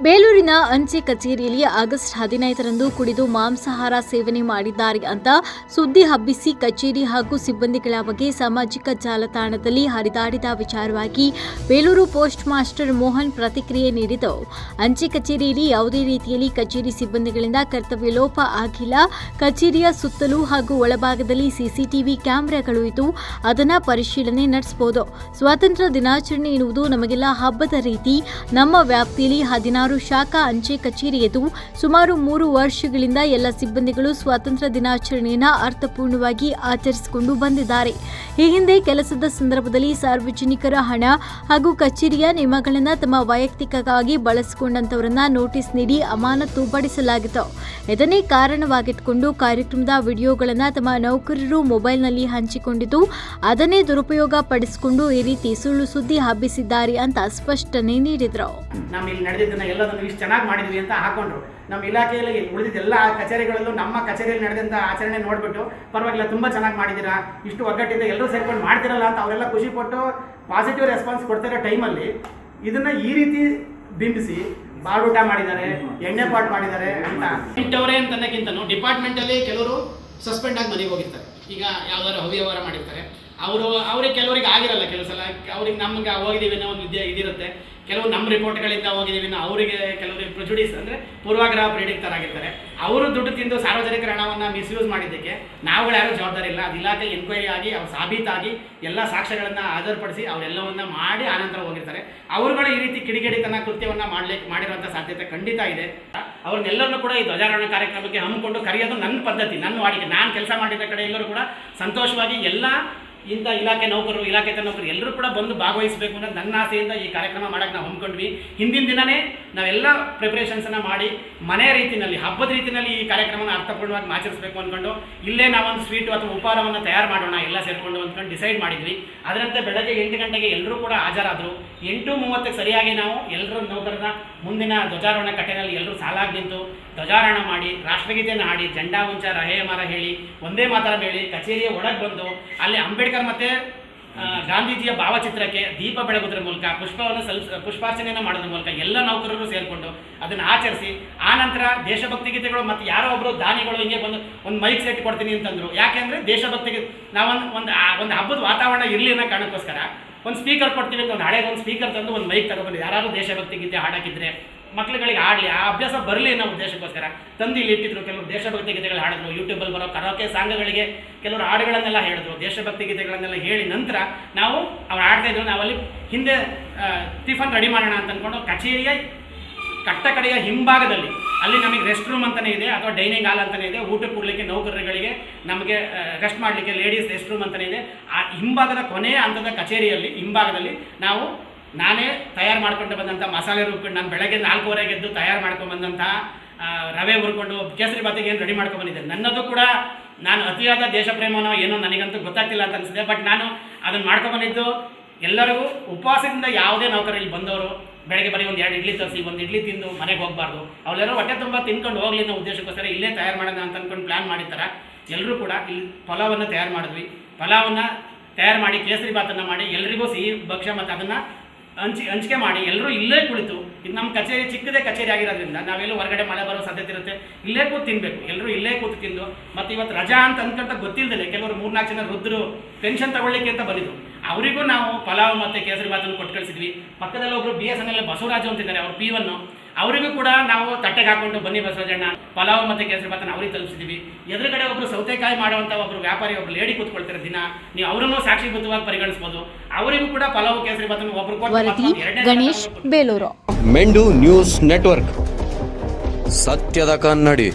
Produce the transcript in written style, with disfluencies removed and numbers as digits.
ಬೇಲೂರಿನ ಅಂಚೆ ಕಚೇರಿಯಲ್ಲಿ ಆಗಸ್ಟ್ 15ರಂದು ಕುಡಿದು ಮಾಂಸಾಹಾರ ಸೇವನೆ ಮಾಡಿದ್ದಾರೆ ಅಂತ ಸುದ್ದಿ ಹಬ್ಬಿಸಿ ಕಚೇರಿ ಹಾಗೂ ಸಿಬ್ಬಂದಿಗಳ ಬಗ್ಗೆ ಸಾಮಾಜಿಕ ಜಾಲತಾಣದಲ್ಲಿ ಹರಿದಾಡಿದ ವಿಚಾರವಾಗಿ ಬೇಲೂರು ಪೋಸ್ಟ್ ಮಾಸ್ಟರ್ ಮೋಹನ್ ಪ್ರತಿಕ್ರಿಯೆ ನೀಡಿದ್ದು, ಅಂಚೆ ಕಚೇರಿಯಲ್ಲಿ ಯಾವುದೇ ರೀತಿಯಲ್ಲಿ ಕಚೇರಿ ಸಿಬ್ಬಂದಿಗಳಿಂದ ಕರ್ತವ್ಯ ಲೋಪ ಆಗಿಲ್ಲ. ಕಚೇರಿಯ ಸುತ್ತಲೂ ಹಾಗೂ ಒಳಭಾಗದಲ್ಲಿ ಸಿಸಿಟಿವಿ ಕ್ಯಾಮೆರಾಗಳು ಇದ್ದು ಅದನ್ನು ಪರಿಶೀಲನೆ ನಡೆಸಬಹುದು. ಸ್ವಾತಂತ್ರ್ಯ ದಿನಾಚರಣೆ ಎನ್ನುವುದು ನಮಗೆಲ್ಲ ಹಬ್ಬದ ರೀತಿ. ನಮ್ಮ ವ್ಯಾಪ್ತಿಯಲ್ಲಿ 16 ಶಾಖಾ ಅಂಚೆ ಕಚೇರಿ ಇದ್ದು ಸುಮಾರು 3 ವರ್ಷಗಳಿಂದ ಎಲ್ಲ ಸಿಬ್ಬಂದಿಗಳು ಸ್ವಾತಂತ್ರ್ಯ ದಿನಾಚರಣೆಯನ್ನು ಅರ್ಥಪೂರ್ಣವಾಗಿ ಆಚರಿಸಿಕೊಂಡು ಬಂದಿದ್ದಾರೆ. ಈ ಹಿಂದೆ ಕೆಲಸದ ಸಂದರ್ಭದಲ್ಲಿ ಸಾರ್ವಜನಿಕರ ಹಣ ಹಾಗೂ ಕಚೇರಿಯ ನಿಯಮಗಳನ್ನು ತಮ್ಮ ವೈಯಕ್ತಿಕವಾಗಿ ಬಳಸಿಕೊಂಡಂತವರನ್ನ ನೋಟಿಸ್ ನೀಡಿ ಅಮಾನತು ಪಡಿಸಲಾಗಿತ್ತು. ಇದನ್ನೇ ಕಾರಣವಾಗಿಟ್ಟುಕೊಂಡು ಕಾರ್ಯಕ್ರಮದ ವಿಡಿಯೋಗಳನ್ನು ತಮ್ಮ ನೌಕರರು ಮೊಬೈಲ್ನಲ್ಲಿ ಹಂಚಿಕೊಂಡಿದ್ದು ಅದನ್ನೇ ದುರುಪಯೋಗ ಪಡಿಸಿಕೊಂಡು ಈ ರೀತಿ ಸುಳ್ಳು ಸುದ್ದಿ ಹಬ್ಬಿಸಿದ್ದಾರೆ ಅಂತ ಸ್ಪಷ್ಟನೆ ನೀಡಿದರು. ಎಲ್ಲದನ್ನು ಇಷ್ಟು ಚೆನ್ನಾಗಿ ಮಾಡಿದ್ವಿ ಅಂತ ಹಾಕೊಂಡ್ರು. ನಮ್ಮ ಇಲಾಖೆಯಲ್ಲಿ ಉಳಿದಿದ್ದ ಎಲ್ಲ ಕಚೇರಿಗಳಲ್ಲೂ ನಮ್ಮ ಕಚೇರಿಯಲ್ಲಿ ನಡೆದಂಥ ಆಚರಣೆ ನೋಡಿಬಿಟ್ಟು ಪರವಾಗಿಲ್ಲ, ತುಂಬ ಚೆನ್ನಾಗಿ ಮಾಡಿದ್ದೀರಾ, ಇಷ್ಟು ಒಗ್ಗಟ್ಟಿಂದ ಎಲ್ಲರೂ ಸೇರ್ಕೊಂಡು ಮಾಡ್ತಿರಲ್ಲ ಅಂತ ಅವರೆಲ್ಲ ಖುಷಿಪಟ್ಟು ಪಾಸಿಟಿವ್ ರೆಸ್ಪಾನ್ಸ್ ಕೊಡ್ತಿರೋ ಟೈಮಲ್ಲಿ ಇದನ್ನು ಈ ರೀತಿ ಬಿಂಬಿಸಿ ಬಾಡೂಟ ಮಾಡಿದ್ದಾರೆ, ಎಣ್ಣೆ ಪಾಟ್ ಮಾಡಿದ್ದಾರೆ ಅಂತ ಇಂಥವರೇ ಅಂತನ್ನೋಕ್ಕಿಂತನೂ ಡಿಪಾರ್ಟ್ಮೆಂಟಲ್ಲಿ ಕೆಲವರು ಸಸ್ಪೆಂಡ್ ಆಗಿ ಮನೆಗೆ ಹೋಗಿರ್ತಾರೆ. ಈಗ ಯಾವ್ದಾದ್ರು ಅವ್ಯವಹಾರ ಮಾಡಿರ್ತಾರೆ, ಅವ್ರಿಗೆ ಕೆಲವರಿಗೆ ಆಗಿರಲ್ಲ, ಕೆಲವು ಸಲ ಅವ್ರಿಗೆ ನಮ್ಗೆ ಹೋಗಿದ್ದೀವಿ ಅನ್ನೋ ಒಂದು ಇದಿರುತ್ತೆ. ಕೆಲವು ನಮ್ಮ ರಿಪೋರ್ಟ್ಗಳಿಂದ ಹೋಗಿದ್ದೀವಿ ಅವರಿಗೆ ಕೆಲವರಿಗೆ ಪ್ರೆಜುಡಿಸ್ ಅಂದರೆ ಪೂರ್ವಾಗ್ರಹ ಪ್ರೇರಿತರಾಗಿರ್ತಾರೆ. ಅವರು ದುಡ್ಡು ತಿಂದು ಸಾರ್ವಜನಿಕರ ಹಣವನ್ನು ಮಿಸ್ಯೂಸ್ ಮಾಡಿದ್ದಕ್ಕೆ ನಾವುಗಳು ಯಾರೂ ಜವಾಬ್ದಾರಿ ಇಲ್ಲ. ಅದು ಇಲಾಖೆ ಎನ್ಕ್ವೈರಿ ಆಗಿ ಅವ್ರು ಸಾಬೀತಾಗಿ ಎಲ್ಲ ಸಾಕ್ಷ್ಯಗಳನ್ನು ಹಾಜರುಪಡಿಸಿ ಅವರೆಲ್ಲವನ್ನ ಮಾಡಿ ಆನಂತರ ಹೋಗಿರ್ತಾರೆ. ಅವರುಗಳು ಈ ರೀತಿ ಕಿಡಿಗೇಡಿತನ ಕೃತ್ಯವನ್ನು ಮಾಡಿರುವಂಥ ಸಾಧ್ಯತೆ ಖಂಡಿತ ಇದೆ. ಅವ್ರನ್ನೆಲ್ಲರನ್ನೂ ಕೂಡ ಈ ಧ್ವಜಾರೋಹಣ ಕಾರ್ಯಕ್ರಮಕ್ಕೆ ಹಮ್ಮಿಕೊಂಡು ಕರೆಯೋದು ನನ್ನ ಪದ್ಧತಿ, ನನ್ನ ವಾಡಿಕೆ. ನಾನು ಕೆಲಸ ಮಾಡಿದ ಕಡೆ ಎಲ್ಲರೂ ಕೂಡ ಸಂತೋಷವಾಗಿ ಎಲ್ಲ ಇಂಥ ಇಲಾಖೆ ನೌಕರರು, ಇಲಾಖೆತ ನೌಕರು ಎಲ್ಲರೂ ಕೂಡ ಬಂದು ಭಾಗವಹಿಸಬೇಕು ಅನ್ನೋದು ನನ್ನ ಆಸೆಯಿಂದ ಈ ಕಾರ್ಯಕ್ರಮ ಮಾಡೋಕ್ಕೆ ನಾವು ಹಮ್ಮಿಕೊಂಡ್ವಿ. ಹಿಂದಿನ ದಿನವೇ ನಾವೆಲ್ಲ ಪ್ರಿಪ್ರೇಷನ್ಸನ್ನು ಮಾಡಿ ಮನೆ ರೀತಿಯಲ್ಲಿ, ಹಬ್ಬದ ರೀತಿಯಲ್ಲಿ ಈ ಕಾರ್ಯಕ್ರಮನ ಅರ್ಥಪೂರ್ಣವಾಗಿ ಆಚರಿಸಬೇಕು ಅಂದ್ಕೊಂಡು ಇಲ್ಲೇ ನಾವೊಂದು ಸ್ವೀಟು ಅಥವಾ ಉಪಹಾರವನ್ನು ತಯಾರು ಮಾಡೋಣ ಎಲ್ಲ ಸೇರಿಕೊಂಡು ಅಂದ್ಕೊಂಡು ಡಿಸೈಡ್ ಮಾಡಿದ್ವಿ. ಅದರಂತೆ ಬೆಳಗ್ಗೆ 8 ಗಂಟೆಗೆ ಎಲ್ಲರೂ ಕೂಡ ಹಾಜರಾದರು. 8:30ಕ್ಕೆ ಸರಿಯಾಗಿ ನಾವು ಎಲ್ಲರೂ ನೌಕರರ ಮುಂದಿನ ಧ್ವಜಾರೋಹಣ ಕಟ್ಟೆನಲ್ಲಿ ಎಲ್ಲರೂ ಸಾಲಾಗಿ ನಿಂತು ಧ್ವಜಾರೋಹಣ ಮಾಡಿ ರಾಷ್ಟ್ರಗೀತೆಯನ್ನು ಹಾಡಿ ಜೆಂಡಾ ಉಂಚ ರಹೇ ಮರ ಹೇಳಿ ಒಂದೇ ಮಾತರಂ ಹೇಳಿ ಕಚೇರಿಯ ಒಳಗೆ ಬಂದು ಅಲ್ಲಿ ಅಂಬೇಡ್ಕರ್ ಮತ್ತು ಗಾಂಧೀಜಿಯ ಭಾವಚಿತ್ರಕ್ಕೆ ದೀಪ ಬೆಳಗೋದ್ರ ಮೂಲಕ ಪುಷ್ಪಾರ್ಚನೆಯನ್ನು ಮಾಡೋದ್ರ ಮೂಲಕ ಎಲ್ಲ ನೌಕರರು ಸೇರಿಕೊಂಡು ಅದನ್ನು ಆಚರಿಸಿ ಆನಂತರ ದೇಶಭಕ್ತಿ ಗೀತೆಗಳು ಮತ್ತು ಯಾರೋ ಒಬ್ಬರು ದಾನಿಗಳು ಹಿಂಗೆ ಬಂದು ಒಂದು ಮೈಕ್ ಸೆಟ್ ಕೊಡ್ತೀನಿ ಅಂತಂದರು. ಯಾಕೆಂದರೆ ದೇಶಭಕ್ತಿಗೆ ಒಂದು ಹಬ್ಬದ ವಾತಾವರಣ ಇರಲಿ ಅನ್ನೋ ಕಾರಣಕ್ಕೋಸ್ಕರ ಒಂದು ಸ್ಪೀಕರ್ ಕೊಡ್ತೀವಿ ಅಂತ ಒಂದು ಹಳೇದೊಂದು ಸ್ಪೀಕರ್ ತಂದು ಒಂದು ಮೈಕ್ ತಗೊಬಂದು ಯಾರು ದೇಶಭಕ್ತಿ ಗೀತೆ ಹಾಡಾಕಿದ್ರೆ ಮಕ್ಕಳುಗಳಿಗೆ ಆಡಲಿ, ಆ ಅಭ್ಯಾಸ ಬರಲಿ ಅನ್ನೋ ಉದ್ದೇಶಕ್ಕೋಸ್ಕರ ತಂದು ಇಲ್ಲಿ ಇಟ್ಟಿದ್ರು. ಕೆಲವರು ದೇಶಭಕ್ತಿ ಗೀತೆಗಳು ಹಾಡಿದ್ರು, ಯೂಟ್ಯೂಬಲ್ಲಿ ಬರೋ ಕರೋಕೆ ಸಾಂಗ್ಗಳಿಗೆ ಕೆಲವರು ಹಾಡುಗಳನ್ನೆಲ್ಲ ಹೇಳಿದ್ರು, ದೇಶಭಕ್ತಿ ಗೀತೆಗಳನ್ನೆಲ್ಲ ಹೇಳಿ ನಂತರ ನಾವು ಅವ್ರು ಆಡ್ತಾ ಇದ್ರು. ನಾವಲ್ಲಿ ಹಿಂದೆ ಟಿಫನ್ ರೆಡಿ ಮಾಡೋಣ ಅಂತ ಅಂದ್ಕೊಂಡು ಕಚೇರಿಯ ಕಟ್ಟಕಡೆಯ ಹಿಂಭಾಗದಲ್ಲಿ ಅಲ್ಲಿ ನಮಗೆ ರೆಸ್ಟ್ ರೂಮ್ ಅಂತಲೇ ಇದೆ ಅಥವಾ ಡೈನಿಂಗ್ ಹಾಲ್ ಅಂತಲೇ ಇದೆ. ಊಟ ಕೊಡಲಿಕ್ಕೆ ನೌಕರರುಗಳಿಗೆ ನಮಗೆ ರೆಸ್ಟ್ ಮಾಡಲಿಕ್ಕೆ ಲೇಡೀಸ್ ರೆಸ್ಟ್ ರೂಮ್ ಅಂತಲೇ ಇದೆ. ಆ ಹಿಂಭಾಗದ ಕೊನೆಯ ಹಂತದ ಕಚೇರಿಯಲ್ಲಿ ಹಿಂಭಾಗದಲ್ಲಿ ನಾನೇ ತಯಾರು ಮಾಡ್ಕೊಂಡು ಬಂದಂಥ ಮಸಾಲೆ ರುಬ್ಕೊಂಡು ನಾನು ಬೆಳಗ್ಗೆ 4:15 ಎದ್ದು ತಯಾರು ಮಾಡ್ಕೊಂಡು ಬಂದಂಥ ರವೆ ಹುರ್ಕೊಂಡು ಕೇಸರಿ ಬಾತಿಗೆ ಏನು ರೆಡಿ ಮಾಡ್ಕೊಂಡು ಬಂದಿದ್ದೆ. ನನ್ನದು ಕೂಡ ನಾನು ಅತಿಯಾದ ದೇಶ ಪ್ರೇಮನೋ ಏನೋ ನನಗಂತೂ ಗೊತ್ತಾಗ್ತಿಲ್ಲ ಅಂತ ಅನಿಸಿದೆ. ಬಟ್ ನಾನು ಅದನ್ನು ಮಾಡ್ಕೊಂಡ್ಬಂದಿದ್ದು ಎಲ್ಲರಿಗೂ ಉಪವಾಸದಿಂದ ಯಾವುದೇ ನೌಕರಲ್ಲಿ ಬಂದವರು ಬೆಳಗ್ಗೆ ಬರೀ 1-2 ಇಡ್ಲಿ ತರಿಸಿ 1 ಇಡ್ಲಿ ತಿಂದು ಮನೆಗೆ ಹೋಗಬಾರ್ದು, ಅವಳೆಲ್ಲರೂ ಹೊಟ್ಟೆ ತುಂಬ ತಿನ್ಕೊಂಡು ಹೋಗ್ಲಿ ಅನ್ನೋ ಉದ್ದೇಶಕ್ಕೋಸ್ಕರ ಇಲ್ಲೇ ತಯಾರು ಮಾಡೋಣ ಅಂತ ಅಂದ್ಕೊಂಡು ಪ್ಲ್ಯಾನ್ ಮಾಡಿರ್ತಾರೆ. ಎಲ್ಲರೂ ಕೂಡ ಇಲ್ಲಿ ಪಲಾವನ್ನು ತಯಾರು ಮಾಡಿದ್ವಿ. ಪಲಾವನ್ನು ತಯಾರು ಮಾಡಿ ಕೇಸರಿ ಬಾತನ್ನು ಮಾಡಿ ಎಲ್ರಿಗೂ ಸಿಹಿ ಭಕ್ಷ್ಯ ಮತ್ತು ಅದನ್ನು ಹಂಚಿಕೆ ಮಾಡಿ ಎಲ್ಲರೂ ಇಲ್ಲೇ ಕುಳಿತು, ಇದು ನಮ್ಮ ಕಚೇರಿ ಚಿಕ್ಕದೇ ಕಚೇರಿ ಆಗಿರೋದ್ರಿಂದ ನಾವೆಲ್ಲೂ ಹೊರಗಡೆ ಮಳೆ ಬರೋ ಸಾಧ್ಯತೆ ಇರುತ್ತೆ, ಇಲ್ಲೇ ಕೂತು ತಿನ್ನಬೇಕು. ಎಲ್ಲರೂ ಇಲ್ಲೇ ಕೂತು ತಿಂದು ಮತ್ತು ಇವತ್ತು ರಜಾ ಅಂತ ಅಂದ್ಕೊಂತ ಗೊತ್ತಿಲ್ಲದೆ ಕೆಲವರು 3-4 ಜನ ವೃದ್ಧರು ಪೆನ್ಷನ್ ತಗೊಳ್ಳಿಕ್ಕೆ ಅಂತ ಬಂದಿದ್ದು, ಅವರಿಗೂ ನಾವು ಪಲಾವ್ ಮತ್ತು ಕೇಸರಿ ಬಾತನ್ನು ಕೊಟ್ಟು ಕಳಿಸಿದ್ವಿ. ಪಕ್ಕದಲ್ಲಿ ಒಬ್ಬರು BSNL ಬಸವರಾಜು ಅಂತಿದ್ದಾರೆ, ಅವ್ರು P1, ಅವರಿಗೂ ಕೂಡ ನಾವು ತಟ್ಟೆಗೆ ಹಾಕೊಂಡು ಬನ್ನಿ ಬಸವರಾಜಣ್ಣ ಪಲಾವ್ ಮತ್ತು ಕೇಸರಿ ಬಾತನ್ನು ಅವ್ರಿಗೆ ತಲುಪಿಸಿದ್ವಿ. ಎದುರುಗಡೆ ಒಬ್ಬರು ಸೌತೆಕಾಯಿ ಮಾಡುವಂಥ ಒಬ್ಬರು ವ್ಯಾಪಾರಿ, ಒಬ್ಬರು ಲೇಡಿ ಕೂತ್ಕೊಳ್ತಾರೆ ದಿನ, ನೀವು ಅವರನ್ನು ಸಾಕ್ಷಿಬದ್ಧವಾಗಿ ಪರಿಗಣಿಸ್ಬೋದು. ಅವರಿಗೂ ಕೂಡ ಪಲಾವ್ ಕೇಸರಿ ಬಾತನ್ನು ಒಬ್ಬರು ಕೊಟ್ಟು ಗಣೇಶ್ ಬೇಲೂರು. ಮೆಂಡು ನ್ಯೂಸ್ ನೆಟ್ವರ್ಕ್, ಸತ್ಯದ ಕನ್ನಡಿ.